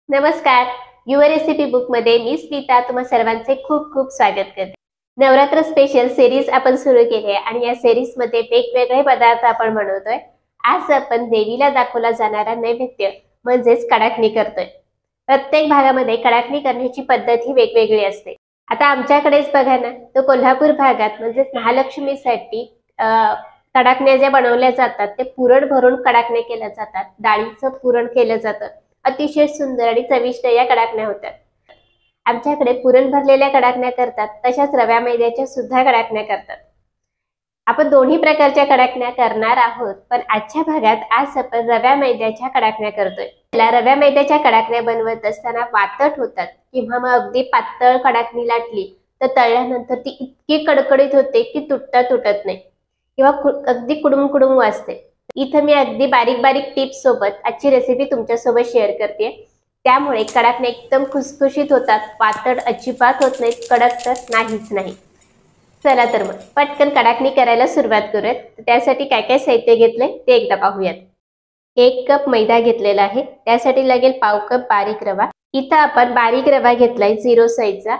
नमस्कार. Your recipe book मध्ये मी स्मिता तुम्हा सर्वांचे खूप खूप स्वागत करते. नवरात्र स्पेशल सिरीज आपण सुरू केली आहे आणि या सिरीज मध्ये वेगवेगळे पदार्थ आपण बनवतोय. आज आपण देवीला दाखवला जाणारा नैवेद्य म्हणजेच कडाकणी करतोय. प्रत्येक भागामध्ये कडाकणी करण्याची पद्धत ही वेगवेगळी असते. आता आमच्याकडेच बघा ना, तो कोल्हापूर भागात म्हणजेच महालक्ष्मीसाठी कडाकण्या ज्या बनवल्या जातात ते पुरण भरून कडाकण्या केल्या जातात. डाळीचं पुरण केलं जातं. अतिशय सुंदर आणि चविष्ट या कडाकण्या होतात. आमच्याकडे पुरण भरलेल्या कडाकण्या करतात, तशाच रव्या मैद्याच्या सुद्धा कडाकण्या करतात. आपण दोन्ही प्रकारच्या कडाकण्या करणार आहोत, पण आजच्या भागात आज आपण रव्या मैद्याच्या कडाकण्या करतोय. त्याला रव्या मैद्याच्या कडाकण्या बनवत असताना वातट होतात किंवा मग अगदी पातळ कडाकणी लाटली तर तळल्यानंतर ती इतकी कडकडीत होते की तुटत नाही किंवा अगदी कुडूम कुडूम वाजते. इथं मी अगदी बारीक बारीक टिप्स सोबत आजची रेसिपी तुमच्या सोबत शेअर करते. त्यामुळे कडाकण्या एकदम खुसखुशीत होतात, पातळ अजिबात होत नाहीत, कडक तर नाहीच नाही. चला तर मग पटकन कडाकणी करायला सुरुवात करूयात. त्यासाठी काय काय साहित्य घेतलंय ते एकदा पाहूयात. 1 कप मैदा घेतलेला आहे. त्यासाठी लागेल पाव कप बारीक रवा. इथं आपण बारीक रवा घेतलाय 0 साईजचा,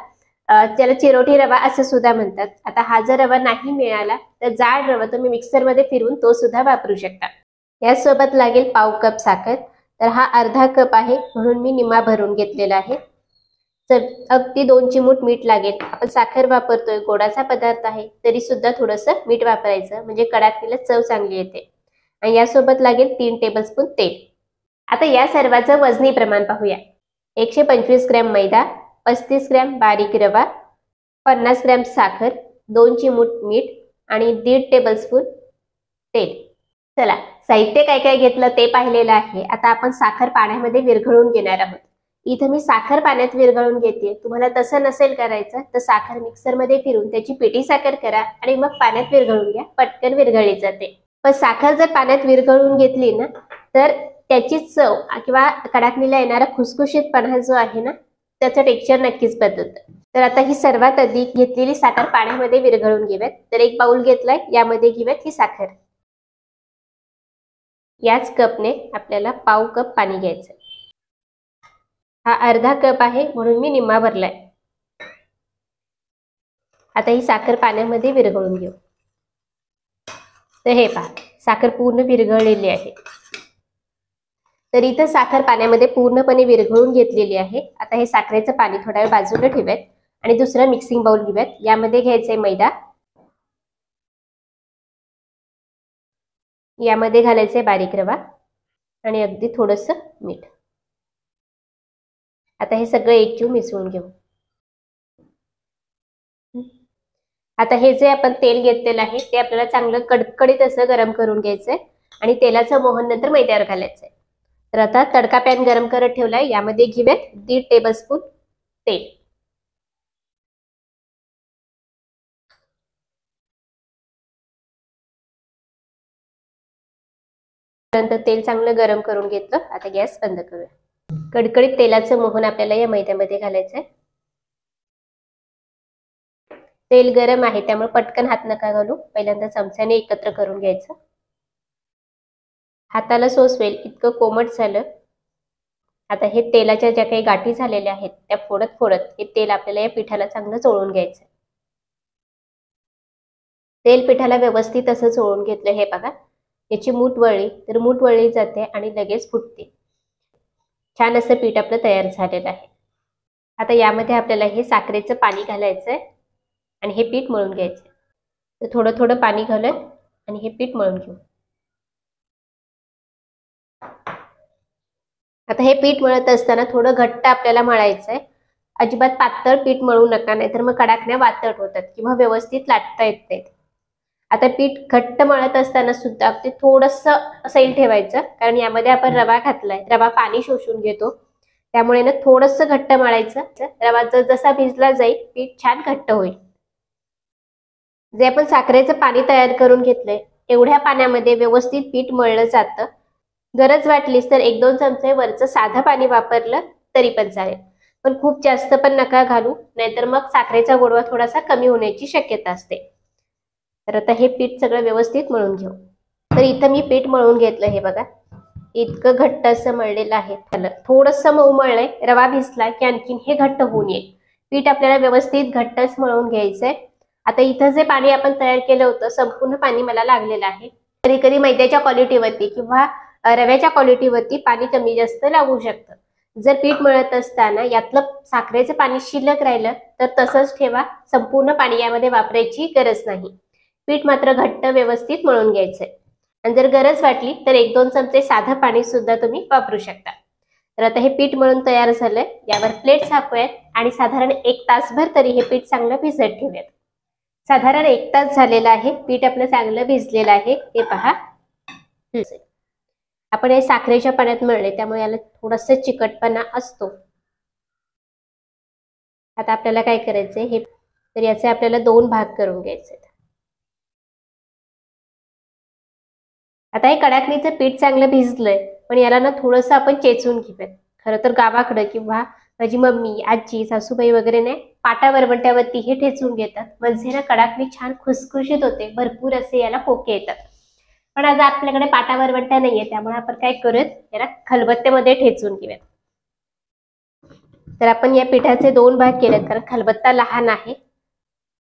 त्याला चिरोटी रवा असं सुद्धा म्हणतात. आता हा जर रवा नाही मिळाला तर जाड रवा तुम्ही मिक्सर मध्ये फिरवून तो सुद्धा वापरू शकता. यासोबत लागेल पाव कप साखर. तर हा अर्धा कप आहे म्हणून मी निम्मा भरून घेतलेला आहे. तर अगदी 2 चिमूट मीठ लागेल. आपण साखर वापरतोय, गोडाचा पदार्थ आहे, तरी सुद्धा थोडंसं मीठ वापरायचं म्हणजे कडाकणीला चव चांगली येते. आणि यासोबत लागेल 3 टेबलस्पून तेल. आता या सर्वांचं वजनी प्रमाण पाहूया. 125 ग्रॅम मैदा, 35 ग्रॅम बारीक रवा, 50 ग्रॅम साखर, 2 चिमूट मीठ आणि 1.5 टेबलस्पून तेल. चला साहित्य काय काय घेतलं ते पाहिलेलं आहे. आता आपण साखर पाण्यामध्ये विरघळून घेणार आहोत. इथं मी साखर पाण्यात विरघळून घेते. तुम्हाला तसं नसेल करायचं तर साखर मिक्सर मध्ये फिरून त्याची पिठी साखर करा आणि मग पाण्यात विरघळून घ्या, पटकन विरघळली जाते. पण साखर जर पाण्यात विरघळून घेतली ना तर त्याची चव किंवा कडाकणीला येणारा खुसखुशीतपणा जो आहे ना त्याचं टेक्स्चर नक्कीच बदलतं. तर आता ही सर्वात आधी घेतलेली साखर पाण्यामध्ये विरघळून घेऊयात. तर 1 बाउल घेतलाय, यामध्ये घेऊयात ही साखर. याच कपने आपल्याला पाव कप पाणी घ्यायचं. हा अर्धा कप आहे म्हणून मी निम्मा भरलाय. आता ही साखर पाण्यामध्ये विरघळून घेऊ. तर हे पहा, साखर पूर्ण विरघळलेली आहे. तर इथं साखर पाण्यामध्ये पूर्णपणे विरघळून घेतलेली आहे. आता हे साखरेचं पाणी थोडा वेळ बाजूला ठेवूयात आणि दुसरा मिक्सिंग बाउल घेऊयात. यामध्ये घ्यायचंय मैदा, यामध्ये घालायचंय बारीक रवा आणि अगदी थोडंसं मीठ. आता हे सगळं एकजीव मिसळून घेऊ. आता हे जे आपण तेल घेतलेलं आहे ते आपल्याला चांगलं कडकडीत असं गरम करून घ्यायचंय आणि तेलाचं मोहन नंतर मैद्यावर घालायचंय. तर आता तडका पॅन गरम करत ठेवलाय, यामध्ये घेऊयात 1.5 टेबलस्पून तेल. नंतर तेल चांगलं गरम करून घेतलं. आता गॅस बंद करूया. कडकडीत तेलाचं मोहन आपल्याला या मैद्यामध्ये घालायचंय. तेल गरम आहे त्यामुळे पटकन हात नका घालू, पहिल्यांदा चमच्याने एकत्र करून घ्यायचं. हाताला सोसवेल इतकं कोमट झालं. आता हे तेलाच्या ज्या काही गाठी झालेल्या आहेत त्या फोडत फोडत हे तेल आपल्याला या पिठाला चांगलं चोळून घ्यायचं. तेल पिठाला व्यवस्थित असं चोळून घेतलं. हे बघा, याची मूठ वळली तर मूठ वळली जाते आणि लगेच फुटते. छान असं पीठ आपलं तयार झालेलं आहे. आता यामध्ये आपल्याला हे साखरेचं पाणी घालायचंय आणि हे पीठ मळून घ्यायचंय. तर थोडं थोडं पाणी घालत आणि हे पीठ मळून घेऊ. आता हे पीठ मळत असताना थोडं घट्ट आपल्याला मळायचंय. अजिबात पातळ पीठ मळू नका, नाहीतर मग कडाकण्या वातट होतात किंवा व्यवस्थित लाटता येत नाहीत. आता पीठ घट्ट मळत असताना सुद्धा ते थोडंसं सैल ठेवायचं, कारण यामध्ये आपण रवा घातलाय. रवा पाणी शोषून घेतो, त्यामुळे ना थोडंसं घट्ट मळायचं. रवा जसा भिजला जाईल पीठ छान घट्ट होईल. जे आपण साखरेचं पाणी तयार करून घेतलंय एवढ्या पाण्यामध्ये व्यवस्थित पीठ मळलं जातं. गरज वाटलीस तर 1-2 चमचे वरचं साधं पाणी वापरलं तरी पण चालेल, पण खूप जास्त पण नका घालू, नाहीतर मग साखरेचा गोडवा थोडासा कमी होण्याची शक्यता असते. तर आता हे पीठ सगळं व्यवस्थित मळून घेऊ. तर इथं मी पीठ मळून घेतलं. हे बघा, इतकं घट्ट असं मळलेलं आहे. त्याला थोडंसं मऊ मळलंय, रवा भिजला की आणखीन हे घट्ट होऊन येईल. पीठ आपल्याला व्यवस्थित घट्टच मळून घ्यायचंय. आता इथं जे पाणी आपण तयार केलं होतं संपूर्ण पाणी मला लागलेलं आहे. कधी कधी मैद्याच्या क्वालिटीवरती किंवा रव्याच्या क्वालिटीवरती पाणी कमी जास्त लागू शकतं. जर पीठ मळत असताना यातलं साखरेचं पाणी शिल्लक राहिलं तर तसंच ठेवा, संपूर्ण पाणी यामध्ये वापरायची गरज नाही. पीठ मात्र घट्ट व्यवस्थित मळून घ्यायचंय. आणि जर गरज वाटली तर 1-2 चमचे साधं पाणी सुद्धा तुम्ही वापरू शकता. तर आता हे पीठ मळून तयार झालंय. यावर प्लेट झाकूयात आणि साधारण 1 तासभर तरी हे पीठ चांगलं भिजत ठेवूयात. साधारण 1 तास झालेला आहे. पीठ आपलं चांगलं भिजलेलं आहे. हे पहा. आपण हे साखरेच्या पाण्यात मळले त्यामुळे याला थोडासा चिकटपणा असतो. आता आपल्याला काय करायचंय, हे तर याचे आपल्याला 2 भाग करून घ्यायचे. आता हे कडाकणीचं पीठ चांगलं भिजलंय, पण याला ना थोडंसं आपण चेचून घेऊयात. खरं तर गावाकडं किंवा माझी मम्मी, आजी, सासूबाई वगैरे नाही पाटा वरवंट्यावरती हे ठेचून घेतात. म्हणजे ना कडाकणी छान खुसखुशीत होते, भरपूर असे याला पोके येतात. पण आज आपल्याकडे पाटा वरवंट्या नाहीये त्यामुळे आपण काय करूयात, याला खलबत्त्यामध्ये ठेचून घेऊयात. तर आपण या पिठाचे 2 भाग केलेत कारण खलबत्ता लहान आहे.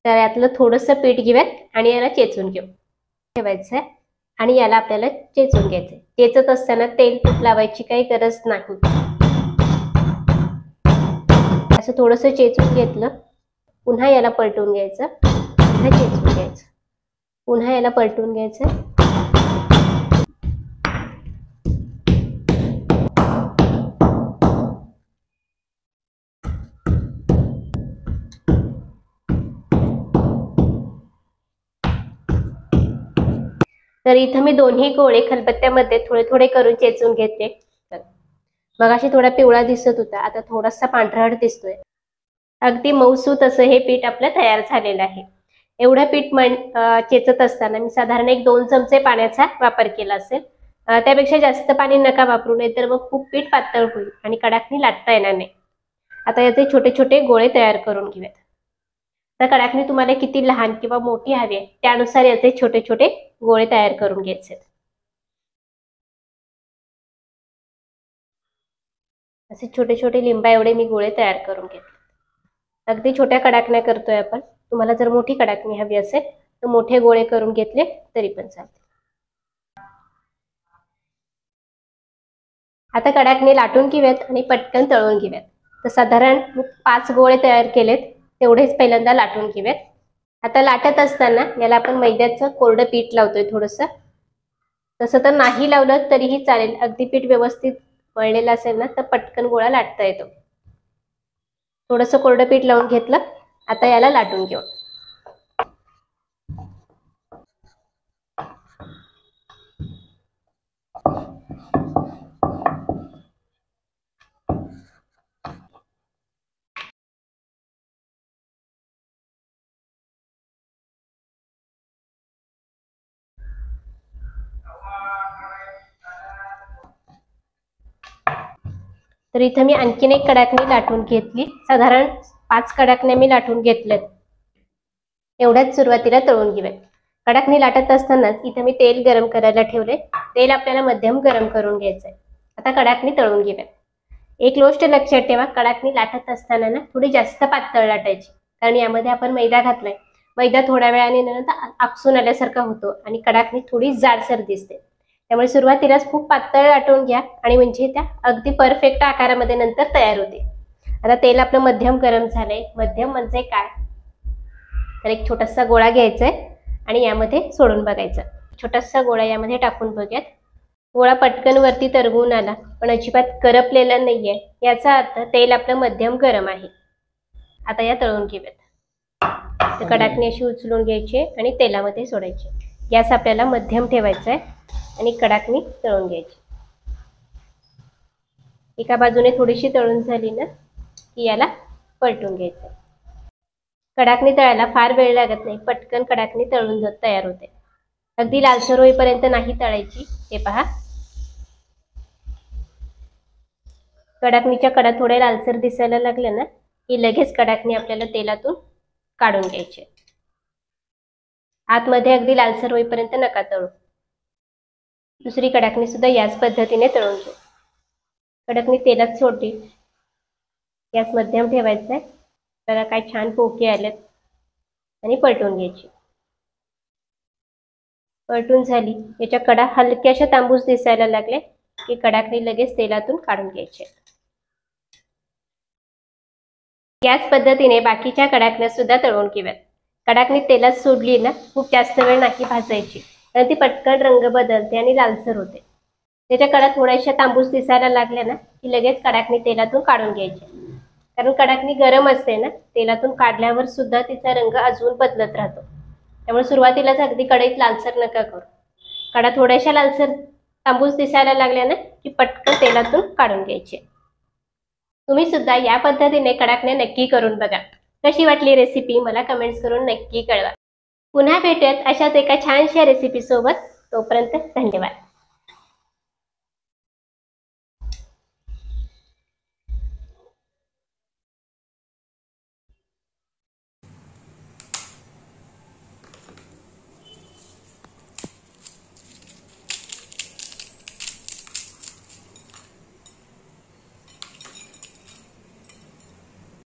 तर यातलं थोडंसं पीठ घेऊयात आणि याला चेचून घेऊ ठेवायचंय आणि याला आपल्याला चेचून घ्यायचंय. चेचत असताना तेल तूप लावायची काही गरज नाही. असं थोडंसं चेचून घेतलं, पुन्हा याला पलटून घ्यायचं, पुन्हा चेचून घ्यायचं, पुन्हा याला पलटून घ्यायचं. तर इथं मी दोन्ही गोळे खलबत्त्यामध्ये थोडे थोडे करून चेचून घेते. मगाशी थोडा पिवळा दिसत होता, आता थोडासा पांढरट दिसतोय. अगदी मऊसूत असं हे पीठ आपलं तयार झालेलं आहे. एवढं पीठ चेचत असताना मी साधारण 1-2 चमचे पाण्याचा वापर केला असेल. त्यापेक्षा जास्त पाणी नका वापरू, नये तर मग खूप पीठ पातळ होईल आणि कडाकणी लाटता येणार नाही. आता याचे छोटे छोटे गोळे तयार करून घेऊयात. तर कडाकणी तुम्हाला किती लहान किंवा मोठी हवी आहे त्यानुसार याचे छोटे छोटे गोळे तयार करून घ्यायचे. असे छोटे छोटे लिंबा एवढे मी गोळे तयार करून घेतले. अगदी छोट्या कडाकण्या करतोय आपण. तुम्हाला जर मोठी कडाकणी हवी असेल तर मोठे गोळे करून घेतले तरी पण चालते. आता कडाकणी लाटून घेऊयात आणि पटकन तळून घेऊयात. तर साधारण 5 गोळे तयार केलेत, तेवढेच पहिल्यांदा लाटून घेऊयात. आता लाटत असताना याला आपण मैद्याचं कोरडं पीठ लावतोय थोडंसं. तसं तर नाही लावलं तरीही चालेल, अगदी पीठ व्यवस्थित मळलेलं असेल ना तर पटकन गोळा लाटता येतो. थोडंसं कोरडं पीठ लावून घेतलं. आता याला लाटून घेऊ. तर इथं मी आणखीन एक कडाकणी लाटून घेतली. साधारण 5 कडाकण्या मी लाटून घेतल्यात. एवढ्याच सुरुवातीला तळून घेऊयात. कडाकणी लाटत असतानाच इथं मी तेल गरम करायला ठेवले. तेल आपल्याला मध्यम गरम करून घ्यायचंय. आता कडाकणी तळून घेऊयात. एक गोष्ट लक्षात ठेवा, कडाकणी लाटत असताना ना थोडी जास्त पातळ लाटायची, कारण यामध्ये आपण मैदा घातलाय. मैदा थोड्या वेळाने नंतर आपसून आल्यासारखा होतो आणि कडाकणी थोडी जाडसर दिसते. त्यामुळे सुरुवातीलाच खूप पातळ लाटून घ्या आणि म्हणजे त्या अगदी परफेक्ट आकारामध्ये नंतर तयार होते. आता तेल आपलं मध्यम गरम झालंय. मध्यम म्हणजे काय, तर एक छोटासा गोळा घ्यायचा आहे आणि यामध्ये सोडून बघायचा. छोटासा गोळा यामध्ये टाकून बघूयात. गोळा पटकन वरती तरंगून आला पण अजिबात करपलेला नाहीये, याचा अर्थ तेल आपलं मध्यम गरम आहे. आता या तळून घेऊयात. तर कडाकणी अशी उचलून घ्यायची आणि तेलामध्ये सोडायची. गॅस आपल्याला मध्यम ठेवायचा आहे आणि कडाकणी तळून घ्यायची. एका बाजूने थोडीशी तळून झाली ना की याला पलटून घ्यायचं. कडाकणी तळायला फार वेळ लागत नाही, पटकन कडाकणी तळून तयार होते. अगदी लालसर होईपर्यंत नाही तळायची. हे पहा, कडाकणीच्या कडा थोड्या लालसर दिसायला लागल्या ना की लगेच कडाकणी आपल्याला तेलातून काढून घ्यायची. आतमध्ये अगदी लालसर होईपर्यंत नका तळू. दुसरी कडाकणी सुद्धा याच पद्धतीने तळून घेऊ. कडाकणी तेलात सोडली. गॅस मध्यम ठेवायचा आहे. बघा काय छान पोके आलेत आणि पलटून घ्यायची. पलटून झाली. याच्या कडा हलक्याशा तांबूस दिसायला लागले की कडाकणी लगेच तेलातून काढून घ्यायचे. याच पद्धतीने बाकीच्या कडाकण्या सुद्धा तळून घेऊयात. कडाकणी तेलात सोडली ना, खूप जास्त वेळ नाही भाजायची, तर ती पटकन रंग बदलते आणि लालसर होते. त्याच्या कडा थोड्याशा तांबूस दिसायला लागल्या ना की लगेच कडाकणी तेलातून काढून घ्यायची. कारण कडाकणी गरम असते ना, तेलातून काढल्यावर सुद्धा तिचा रंग अजून बदलत राहतो. त्यामुळे सुरुवातीलाच अगदी कढईत लालसर नका करू. कडा थोड्याशा लालसर तांबूस दिसायला लागल्या ना की पटकन तेलातून काढून घ्यायचे. तुम्ही सुद्धा या पद्धतीने कडाकण्या नक्की करून बघा. कशी वाटली रेसिपी मला कमेंट्स करून नक्की कळवा. पुन्हा भेटूयात अशाच एका छानशा रेसिपी सोबत. तोपर्यंत धन्यवाद.